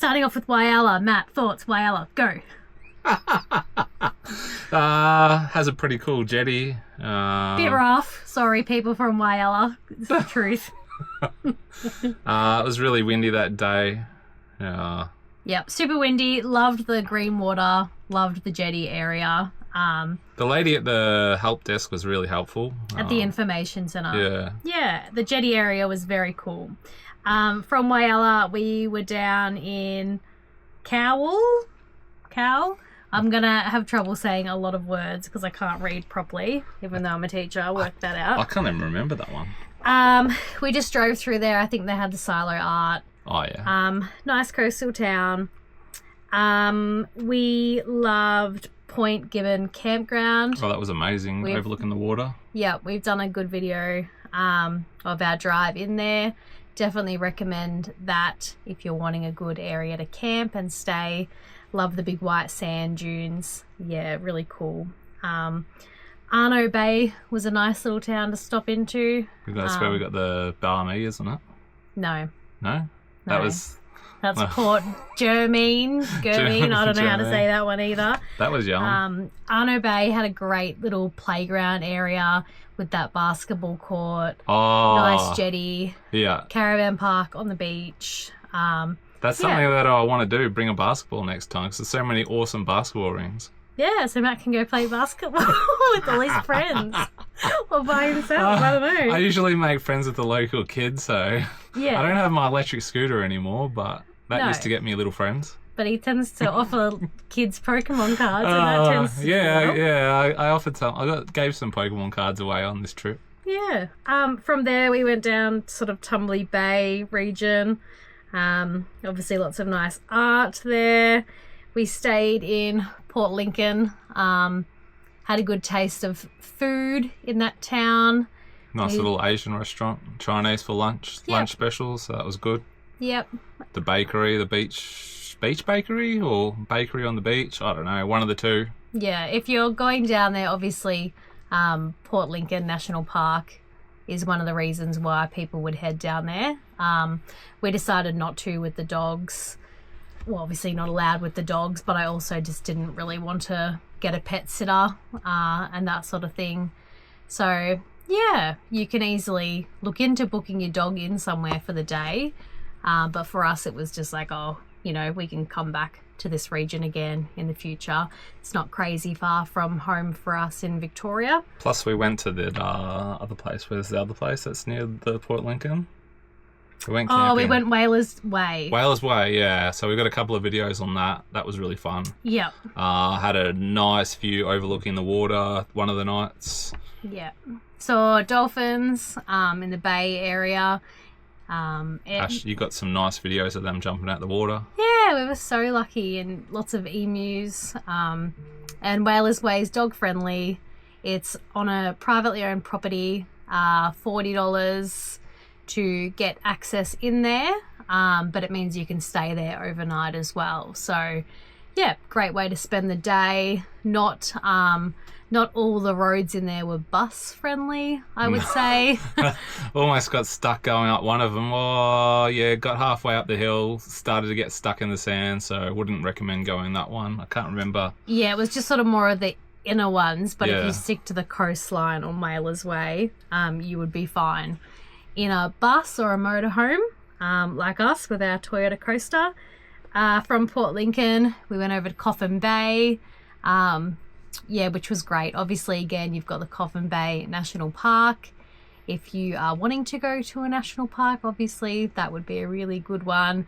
starting off with Whyalla. Matt, thoughts, Whyalla, go. Has a pretty cool jetty. Bit rough. Sorry, people from Whyalla. It's the truth. It was really windy that day. Yep, super windy. Loved the green water. Loved the jetty area. The lady at the help desk was really helpful. At the information centre. Yeah. The jetty area was very cool. From Whyalla, we were down in Cowell. I'm going to have trouble saying a lot of words because I can't read properly, even though I'm a teacher. I worked that out. I can't even remember that one. We just drove through there. I think they had the silo art. Oh, yeah. Nice coastal town. We loved Point Gibbon Campground. Oh, that was amazing. Overlooking the water. Yeah, we've done a good video of our drive in there. Definitely recommend that if you're wanting a good area to camp and stay. Love the big white sand dunes. Yeah, really cool. Arno Bay was a nice little town to stop into. That's where we got the Barmy, isn't it? No. No? That's Port Germain. I don't know how to say that one either. That was young. Arno Bay had a great little playground area with that basketball court. Oh. Nice jetty. Yeah. Caravan park on the beach. That's something that I want to do, bring a basketball next time, because there's so many awesome basketball rings. Yeah, so Matt can go play basketball with all his friends. Or by himself, I don't know. I usually make friends with the local kids, so... Yeah. I don't have my electric scooter anymore, but that used to get me little friends. But he tends to offer kids Pokemon cards, and that tends to I offered some. Gave some Pokemon cards away on this trip. Yeah. From there, we went down sort of Tumbly Bay region. Obviously lots of nice art there. We stayed in Port Lincoln, had a good taste of food in that town. Nice little Asian restaurant, Chinese for lunch specials, so that was good. Yep. The bakery, the beach bakery or bakery on the beach, I don't know, one of the two. Yeah, if you're going down there, obviously Port Lincoln National Park is one of the reasons why people would head down there. We decided not to with the dogs. Well, obviously not allowed with the dogs, but I also just didn't really want to get a pet sitter and that sort of thing. So, yeah, you can easily look into booking your dog in somewhere for the day. But for us, it was just like, we can come back to this region again in the future. It's not crazy far from home for us in Victoria. Plus, we went to the other place. Where's the other place that's near the Port Lincoln? We went camping. We went Whalers Way. Whalers Way, yeah. So we got a couple of videos on that. That was really fun. Yep. Had a nice view overlooking the water one of the nights. Yeah. Saw dolphins in the bay area. Ash, you got some nice videos of them jumping out the water. Yeah, we were so lucky, and lots of emus. And Whalers Way is dog friendly. It's on a privately owned property. $40 to get access in there, but it means you can stay there overnight as well. So, yeah, great way to spend the day. Not all the roads in there were bus friendly, I would say. Almost got stuck going up one of them. Oh, yeah, got halfway up the hill, started to get stuck in the sand, so I wouldn't recommend going that one. I can't remember. Yeah, it was just sort of more of the inner ones, but if you stick to the coastline on Whalers Way, you would be fine. In a bus or a motorhome, like us with our Toyota Coaster. From Port Lincoln, we went over to Coffin Bay, which was great. Obviously, again, you've got the Coffin Bay National Park. If you are wanting to go to a national park, obviously, that would be a really good one.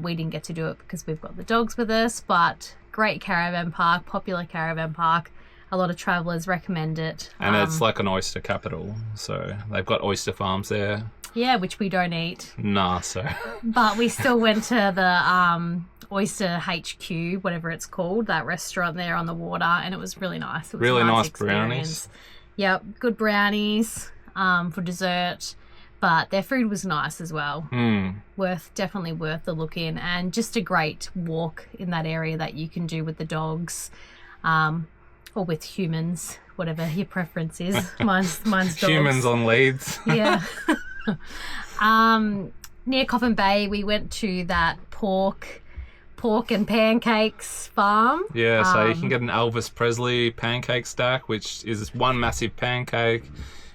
We didn't get to do it because we've got the dogs with us, but great caravan park, popular caravan park. A lot of travellers recommend it. And it's like an oyster capital, so they've got oyster farms there. Yeah, which we don't eat. Nah, so. But we still went to the Oyster HQ, whatever it's called, that restaurant there on the water, and it was really nice. It was really a nice experience. brownies. Yep, good brownies for dessert, but their food was nice as well. Definitely worth the look in, and just a great walk in that area that you can do with the dogs. Or with humans, whatever your preference is. Mine's dogs. Humans on leads. Yeah. Near Coffin Bay, we went to that pork pork and pancakes farm. Yeah, so you can get an Elvis Presley pancake stack, which is one massive pancake.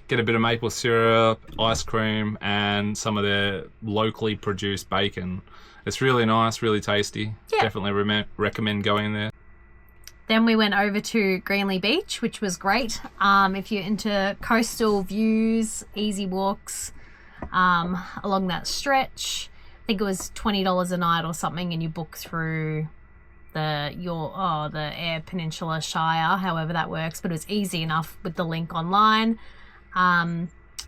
Get a bit of maple syrup, ice cream, and some of their locally produced bacon. It's really nice, really tasty. Yeah. Definitely recommend going there. Then we went over to Greenley Beach, which was great. If you're into coastal views, easy walks along that stretch, I think it was $20 a night or something, and you book through the Eyre Peninsula Shire, however that works. But it was easy enough with the link online.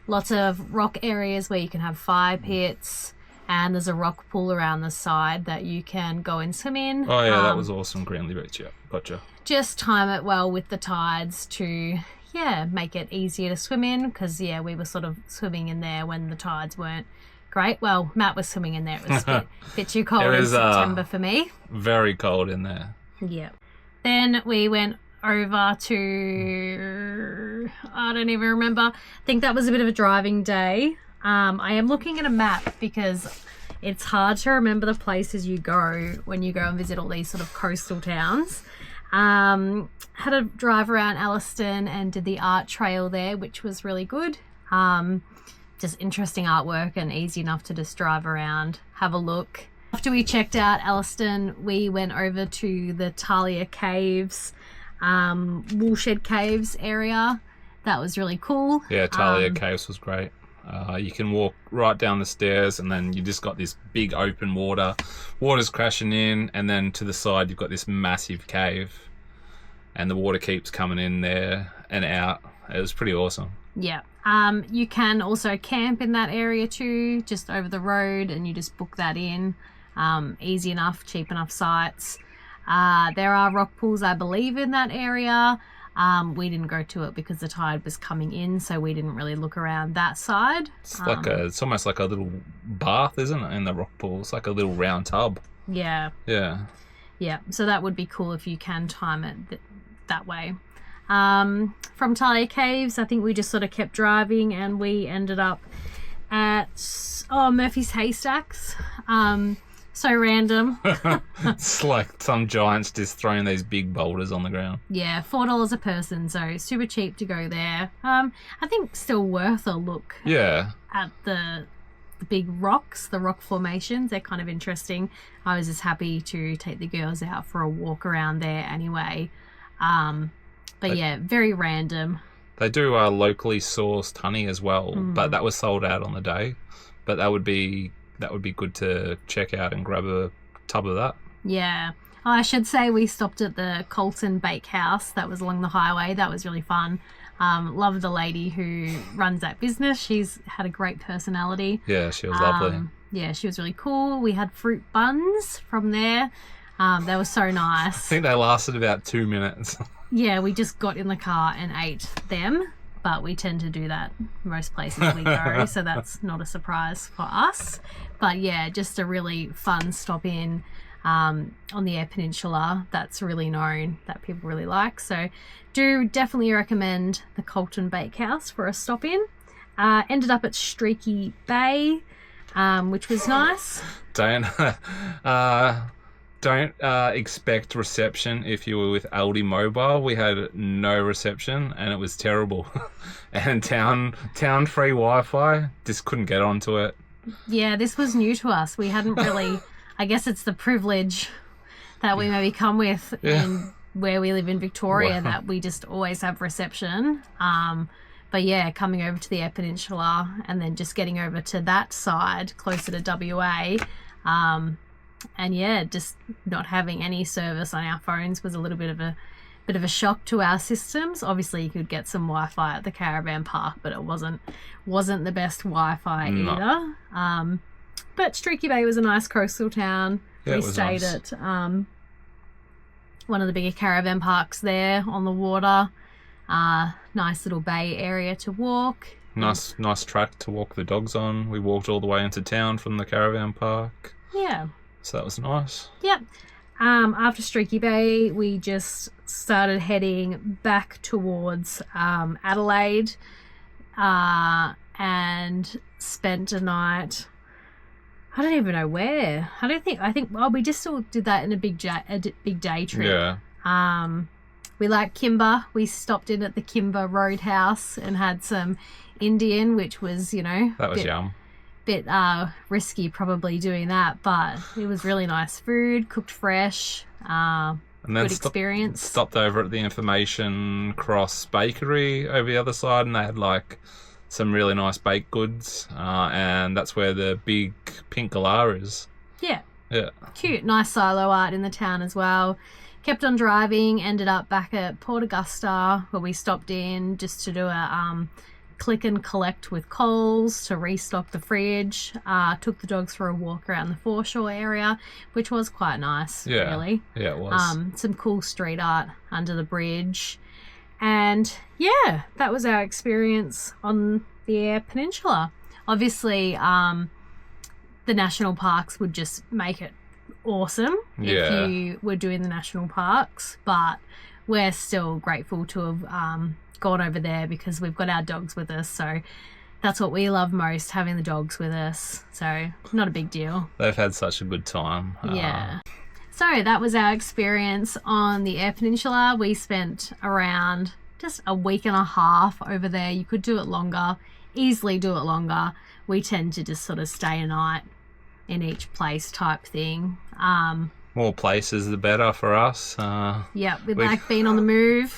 Lots of rock areas where you can have fire pits, and there's a rock pool around the side that you can go and swim in. Oh yeah, that was awesome. Greenley Beach, yeah, gotcha. Just time it well with the tides to make it easier to swim in, because we were sort of swimming in there when the tides weren't great. Well, Matt was swimming in there. It was a bit too cold in September for me. Very cold in there. Yeah. Then we went over to, I don't even remember. I think that was a bit of a driving day. I am looking at a map because it's hard to remember the places you go when you go and visit all these sort of coastal towns. Had a drive around Elliston and did the art trail there, which was really good. Just interesting artwork and easy enough to just drive around, have a look. After we checked out Elliston, we went over to the Talia Caves, Woolshed Caves area. That was really cool. Yeah, Talia Caves was great. You can walk right down the stairs, and then you just got this big open water. Water's crashing in, and then to the side you've got this massive cave, and the water keeps coming in there and out. It was pretty awesome. Yeah. You can also camp in that area too, just over the road, and you just book that in. Easy enough, cheap enough sites. There are rock pools, I believe, in that area. We didn't go to it because the tide was coming in, so we didn't really look around that side. It's almost like a little bath, isn't it, in the rock pool? It's like a little round tub. Yeah. Yeah. Yeah, so that would be cool if you can time it that way. From Talia Caves, I think we just sort of kept driving, and we ended up at Murphy's Haystacks. So random. It's like some giants just throwing these big boulders on the ground. Yeah, $4 a person, so super cheap to go there. I think still worth a look. Yeah. At the big rocks, the rock formations. They're kind of interesting. I was just happy to take the girls out for a walk around there anyway. But very random. They do locally sourced honey as well, but that was sold out on the day. But that would be good to check out and grab a tub of that. Yeah. Oh, I should say we stopped at the Colton Bakehouse that was along the highway. That was really fun. Love the lady who runs that business. She's had a great personality. Yeah, she was lovely. Yeah, she was really cool. We had fruit buns from there. They were so nice. I think they lasted about 2 minutes. Yeah, we just got in the car and ate them. But we tend to do that most places we go, so that's not a surprise for us. But yeah, just a really fun stop in on the Eyre Peninsula that's really known, that people really like. So do definitely recommend the Colton Bakehouse for a stop in. Ended up at Streaky Bay, which was nice. Don't expect reception if you were with Aldi Mobile. We had no reception, and it was terrible. And town free Wi-Fi, just couldn't get onto it. Yeah, this was new to us. We hadn't really. I guess it's the privilege that we maybe come with in where we live in Victoria, that we just always have reception. But yeah, coming over to the Eyre Peninsula and then just getting over to that side closer to WA. And yeah, just not having any service on our phones was a little bit of a shock to our systems. Obviously, you could get some Wi-Fi at the caravan park, but it wasn't the best Wi-Fi either. But Streaky Bay was a nice coastal town. Yeah, we stayed at one of the bigger caravan parks there on the water. Nice little bay area to walk. Nice track to walk the dogs on. We walked all the way into town from the caravan park. Yeah. So that was nice. Yep. After Streaky Bay, we just started heading back towards Adelaide and spent a night I don't even know where. I think well, we just all did that in a big day trip. Yeah. We like Kimber. We stopped in at the Kimber Roadhouse and had some Indian, which was, That was yum. Bit risky probably doing that, but it was really nice food, cooked fresh. And then good experience. Stopped over at the Information Cross Bakery over the other side, and they had like some really nice baked goods, and that's where the big pink galah is. Yeah. Yeah. Cute, nice silo art in the town as well. Kept on driving, ended up back at Port Augusta where we stopped in just to do a click and collect with Coles to restock the fridge. Took the dogs for a walk around the foreshore area, which was quite nice, really. Yeah, it was. Some cool street art under the bridge. And yeah, that was our experience on the Eyre Peninsula. Obviously, the national parks would just make it awesome if you were doing the national parks, but we're still grateful to have gone over there because we've got our dogs with us, so that's what we love most, having the dogs with us, so not a big deal. They've had such a good time. Yeah. So that was our experience on the Eyre Peninsula. We spent around just a week and a half over there. You could do it longer, easily do it longer. We tend to just sort of stay a night in each place type thing. More places the better for us. Yeah, we like being on the move.